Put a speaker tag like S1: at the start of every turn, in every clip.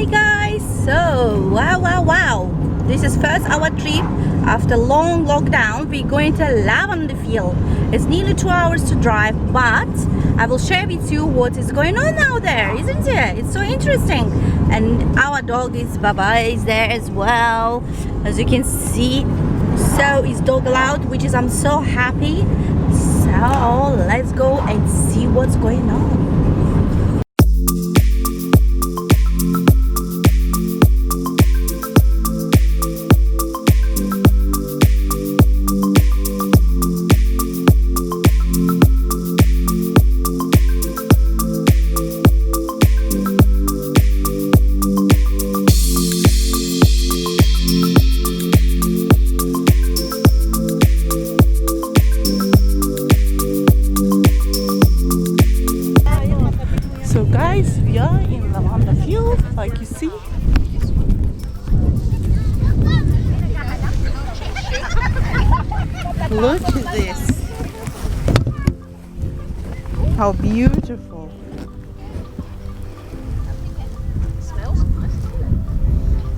S1: Hi guys, so wow, this is first our trip after long lockdown. We're going to Lavender Field. It's nearly 2 hours to drive, but I will share with you what is going on out there, isn't it? It's so interesting. And our dog is Baba is there as well, as you can see. So is dog allowed, which is I'm so happy. So let's go and see what's going on. So guys, we are in Lavender Field, like you see. Look at this. How beautiful.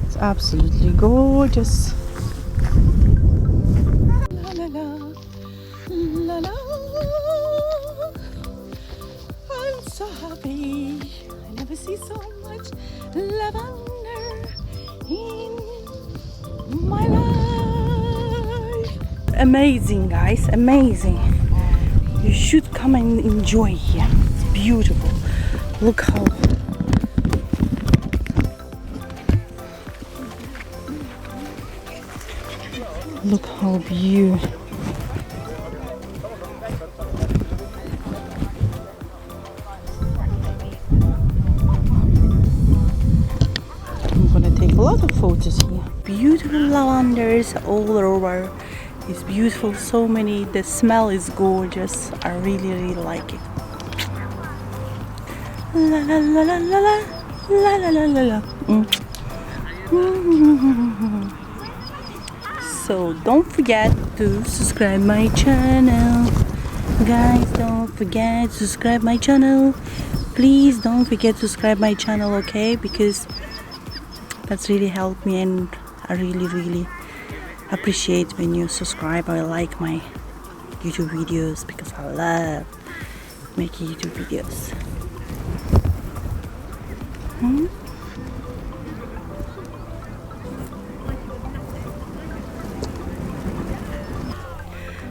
S1: It's absolutely gorgeous. La la la, la la. I'm so happy. I never see so much lavender in my life. Amazing, guys, amazing. You should come and enjoy here. It's beautiful. Look how beautiful. I'm gonna take a lot of photos here. Beautiful lavenders all over. It's beautiful, so many. The smell is gorgeous. I really like it. La la la la la la la la la la. So don't forget to subscribe my channel, guys. Don't forget to subscribe my channel. Please don't forget to subscribe my channel, okay? Because that's really helped me, and I really appreciate when you subscribe or like my YouTube videos, because I love making YouTube videos.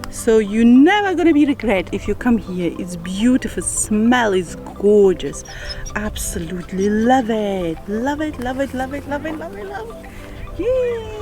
S1: So you're never gonna be regret if you come here. It's beautiful, smell is gorgeous. Absolutely love it. Love it, love it, love it, love it, love it, love it. Yay!